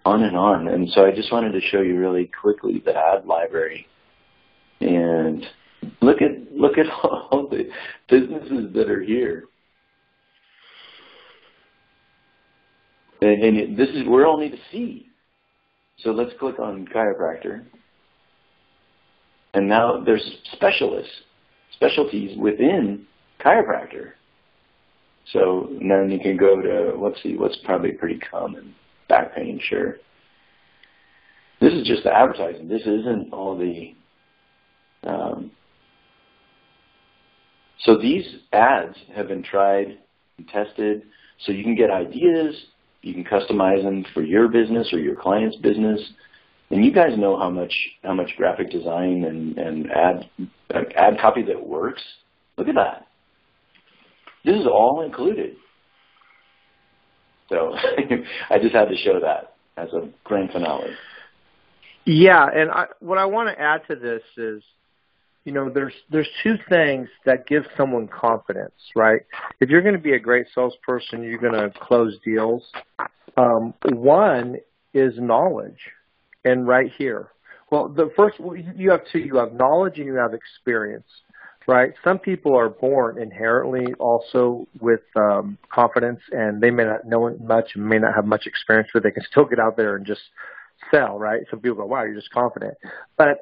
on and on. And so I just wanted to show you really quickly the ad library. And look at all the businesses that are here. And we're only to see. So let's click on chiropractor. And now there's specialties within chiropractor. So then you can go to, let's see, what's probably pretty common. Back pain, sure. This is just the advertising. This isn't all the... So these ads have been tried and tested, so you can get ideas. You can customize them for your business or your client's business. And you guys know how much graphic design and ad copy that works. Look at that. This is all included. So I just had to show that as a grand finale. Yeah, and what I want to add to this is, there's two things that give someone confidence, right? If you're going to be a great salesperson, you're going to close deals. One is knowledge, and right here. Well, the first, you have two. You have knowledge and you have experience, right? Some people are born inherently also with confidence, and they may not know much, may not have much experience, but they can still get out there and just sell, right? Some people go, wow, you're just confident. But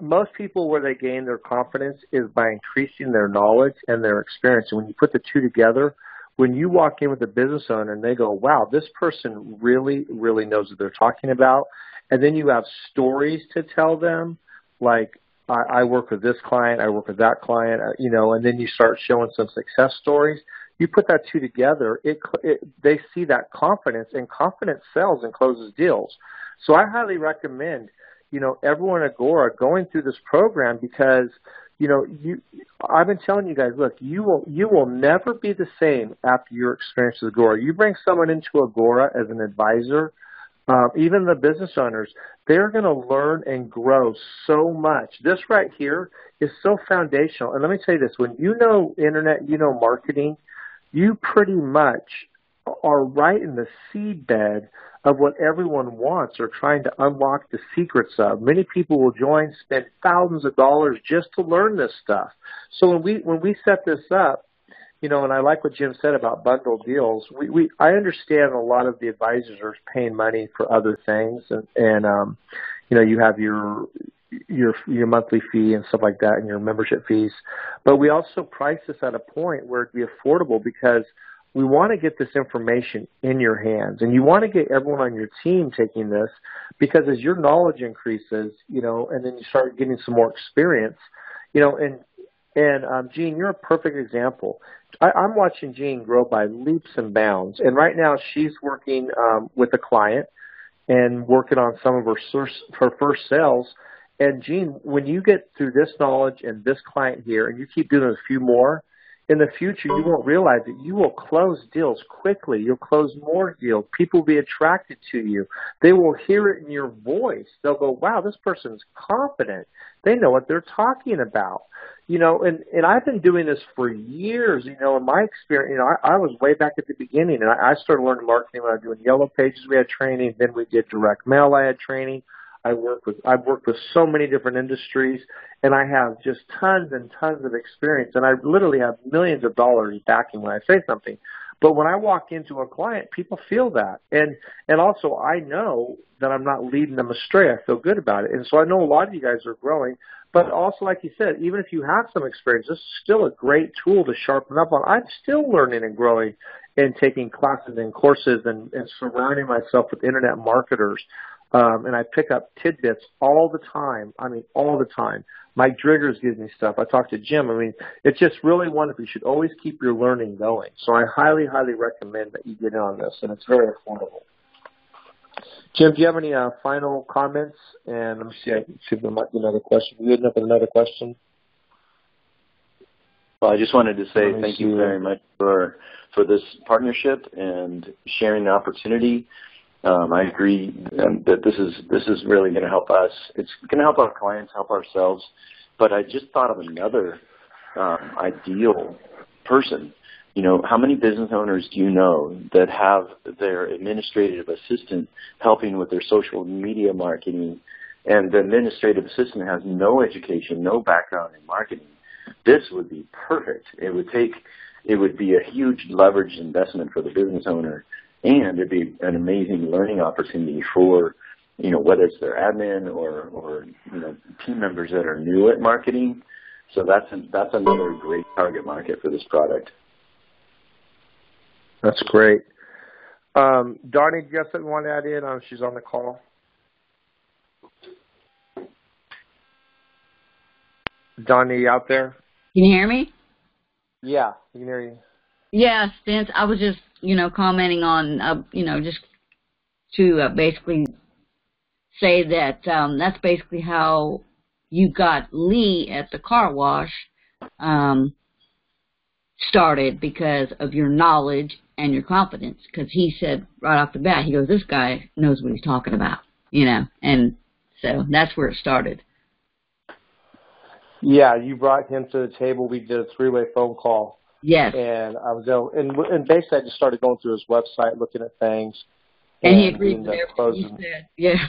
most people, where they gain their confidence is by increasing their knowledge and their experience. And when you put the two together, when you walk in with a business owner and they go, wow, this person really, really knows what they're talking about, and then you have stories to tell them, like, I work with this client, I work with that client, and then you start showing some success stories. You put that two together, they see that confidence, and confidence sells and closes deals. So I highly recommend, everyone at Agora going through this program because, I've been telling you guys, look, you will never be the same after your experience with Agora. You bring someone into Agora as an advisor, even the business owners, they're going to learn and grow so much. This right here is so foundational. And let me tell you this, when you know internet, marketing, you pretty much are right in the seedbed of what everyone wants or trying to unlock the secrets of. Many people will join, spend thousands of dollars just to learn this stuff. So when we set this up, and I like what Jim said about bundle deals. I understand a lot of the advisors are paying money for other things, and you have your monthly fee and stuff like that, and your membership fees. But we also price this at a point where it'd be affordable because we want to get this information in your hands, and you want to get everyone on your team taking this because as your knowledge increases, and then you start getting some more experience, and Jean, you're a perfect example. I'm watching Jean grow by leaps and bounds, and right now she's working with a client and working on some of her first sales. And Jean, when you get through this knowledge and this client here, and you keep doing a few more, in the future you won't realize that you will close deals quickly. You'll close more deals. People will be attracted to you. They will hear it in your voice. They'll go, wow, this person's confident. They know what they're talking about. And I've been doing this for years, in my experience, I was way back at the beginning, and I started learning marketing when I was doing Yellow Pages. We had training, then we did direct mail. I had training. I've worked with so many different industries, and I have just tons and tons of experience, and I literally have millions of dollars backing when I say something. But when I walk into a client, people feel that. And also I know that I'm not leading them astray. I feel good about it. And so I know a lot of you guys are growing, But also, like you said, even if you have some experience, this is still a great tool to sharpen up on. I'm still learning and growing and taking classes and courses and surrounding myself with internet marketers. And I pick up tidbits all the time. I mean, all the time. Mike Driggers gives me stuff. I talk to Jim. I mean, it's just really wonderful. You should always keep your learning going. So I highly, highly recommend that you get in on this, and it's very affordable. Jim, do you have any final comments? And let me see. I can see if there might be another question. You ended up with another question? Well, I just wanted to say thank you very much for this partnership and sharing the opportunity. I agree that this is really going to help us. It's going to help our clients, help ourselves. But I just thought of another ideal person. You know, how many business owners do you know that have their administrative assistant helping with their social media marketing, and the administrative assistant has no education, no background in marketing? This would be perfect. It would be a huge leveraged investment for the business owner, and it'd be an amazing learning opportunity for, you know, whether it's their admin or you know, team members that are new at marketing. So that's another great target market for this product. That's great. Donnie, do you have something you want to add in? She's on the call. Donnie, out there? Can you hear me? Yeah, I can hear you. Yeah, Vince, I was just, commenting on, just to basically say that that's basically how you got Lee at the car wash started, because of your knowledge and your confidence. Because he said right off the bat, he goes, this guy knows what he's talking about, and so that's where it started. Yeah, you brought him to the table. We did a three-way phone call. Yes. And I was able, and basically I just started going through his website, looking at things. And he agreed with everything you said. Yeah.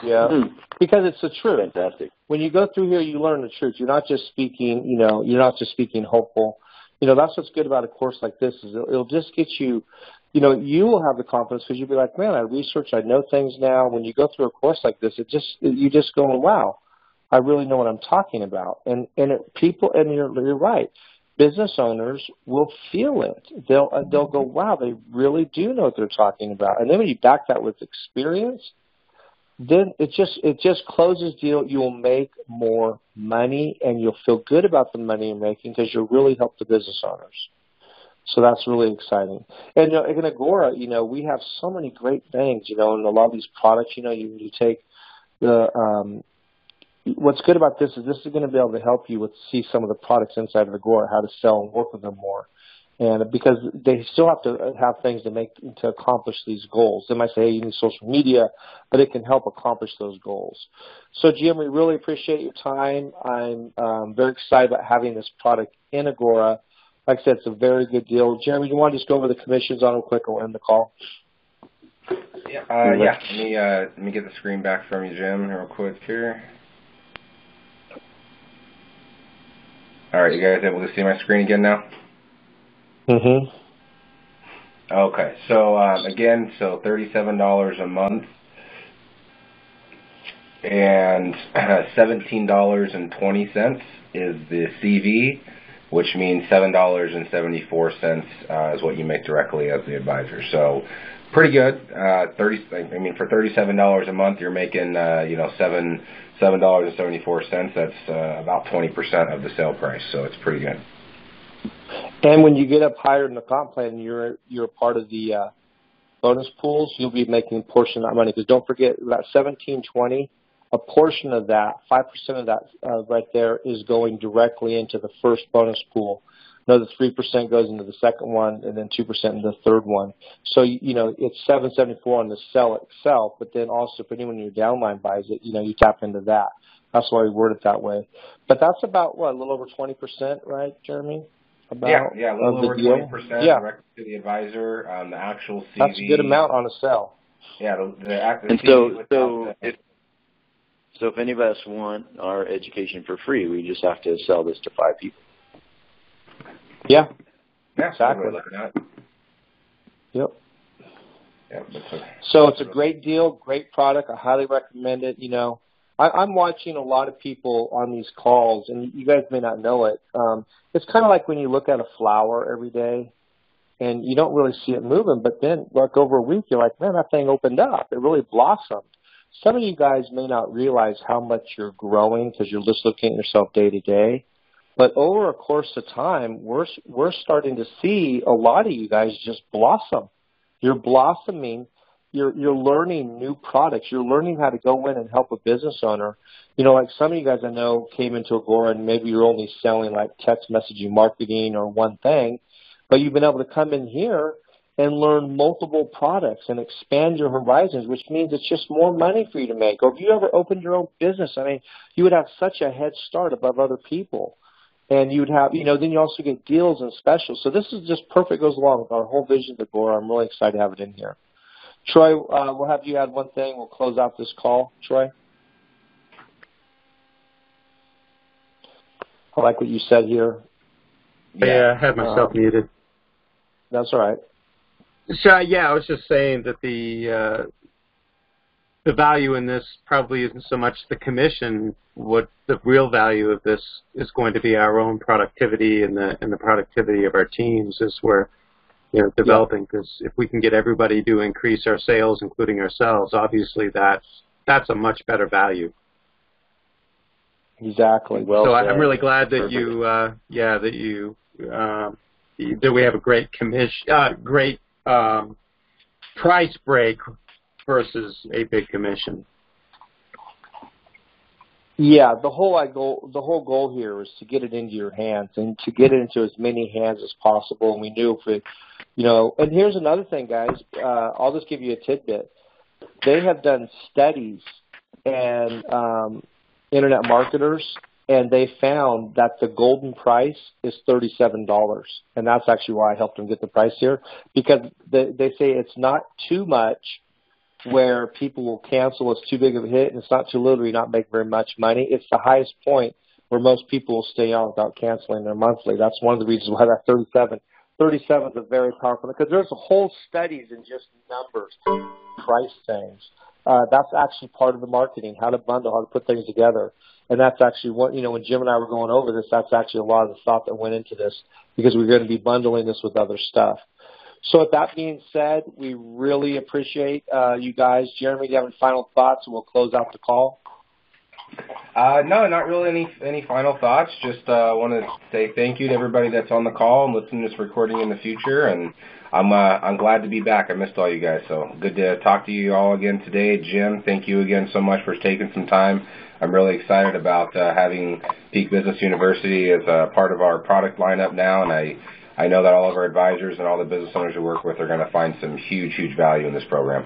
Yeah. Because it's the truth. Fantastic. When you go through here, you learn the truth. You're not just speaking, you're not just speaking hopeful. That's what's good about a course like this, is it'll just get you, you will have the confidence, because you'll be like, man, I researched, I know things now. When you go through a course like this, you just go, wow, I really know what I'm talking about. And you're right. Business owners will feel it. They'll go, wow, they really do know what they're talking about. And then when you back that with experience, then it just closes deal. You will make more money, and you'll feel good about the money you're making, because you'll really help the business owners. So that's really exciting. And in Agora, we have so many great things, and a lot of these products, you take the what's good about this is going to be able to help you see some of the products inside of Agora, how to sell and work with them more. And because they still have to have things to accomplish these goals. They might say, hey, you need social media, but it can help accomplish those goals. So, Jim, we really appreciate your time. I'm very excited about having this product in Agora. Like I said, it's a very good deal. Jeremy, you want to just go over the commissions on real quick and we'll end the call? Yeah. Let me get the screen back from you, Jim, real quick here. All right, you guys able to see my screen again now? Mm-hmm. Okay, so again, $37 a month and $17.20 is the CV, which means $7.74 is what you make directly as the advisor. So pretty good. For $37 a month, you're making $7.74. That's about 20% of the sale price. So it's pretty good. And when you get up higher in the comp plan, you're part of the bonus pools. You'll be making a portion of that money, because don't forget that $17.20. A portion of that, 5% of that right there, is going directly into the first bonus pool. Another 3% goes into the second one, and then 2% in the third one. So it's $7.74 on the sell itself, but then also if anyone in your downline buys it, you tap into that. That's why we word it that way. But that's about a little over 20%, right, Jeremy? A little over 20% direct to the advisor. The actual CV. That's a good amount on a sell. Yeah, the active CV. So if any of us want our education for free, we just have to sell this to 5 people. Yeah. Yeah, exactly. Yep. Yeah, so it's a great deal, great product. I highly recommend it. I'm watching a lot of people on these calls, and you guys may not know it. It's kind of like when you look at a flower every day, and you don't really see it moving, but then like over a week, you're like, man, that thing opened up. It really blossomed. Some of you guys may not realize how much you're growing because you're just looking at yourself day to day. But over a course of time, we're starting to see a lot of you guys just blossom. You're blossoming. You're learning new products. You're learning how to go in and help a business owner. You know, like some of you guys I know came into Agora and maybe you're only selling like text messaging marketing or one thing, but you've been able to come in here and learn multiple products and expand your horizons, which means it's just more money for you to make. Or if you ever opened your own business, I mean, you would have such a head start above other people. And you would have, you know, then you also get deals and specials. So this is just perfect, goes along with our whole vision of Agora. I'm really excited to have it in here. Troy, we'll have you add one thing. We'll close out this call. Troy? I like what you said here. Yeah, I had myself muted. That's all right. So, yeah, I was just saying that the value in this probably isn't so much the commission. What the real value of this is going to be our own productivity and the productivity of our teams as we're developing. Because if we can get everybody to increase our sales, including ourselves, obviously that's a much better value. Exactly. Well so said. I'm really glad that Perfect. that we have a great price break versus a big commission. Yeah, the whole goal here is to get it into your hands and to get it into as many hands as possible. And we knew if it, and here's another thing, guys. I'll just give you a tidbit. They have done studies and internet marketers, and they found that the golden price is $37, and that's actually why I helped them get the price here, because they say it's not too much where people will cancel, it's too big of a hit, and it's not too little where you not make very much money. It's the highest point where most people will stay on without canceling their monthly. That's one of the reasons why that 37 is a very powerful, because there's whole studies in just numbers, price things. That's actually part of the marketing, how to bundle, how to put things together. And that's actually what, when Jim and I were going over this, that's actually a lot of the thought that went into this, because we're going to be bundling this with other stuff. So with that being said, we really appreciate you guys. Jeremy, do you have any final thoughts, and we'll close out the call? No, not really any final thoughts. Just want to say thank you to everybody that's on the call and listening to this recording in the future. And I'm glad to be back. I missed all you guys, so good to talk to you all again today. Jim, thank you again so much for taking some time. I'm really excited about having Peak Business University as a part of our product lineup now, and I know that all of our advisors and all the business owners we work with are going to find some huge value in this program.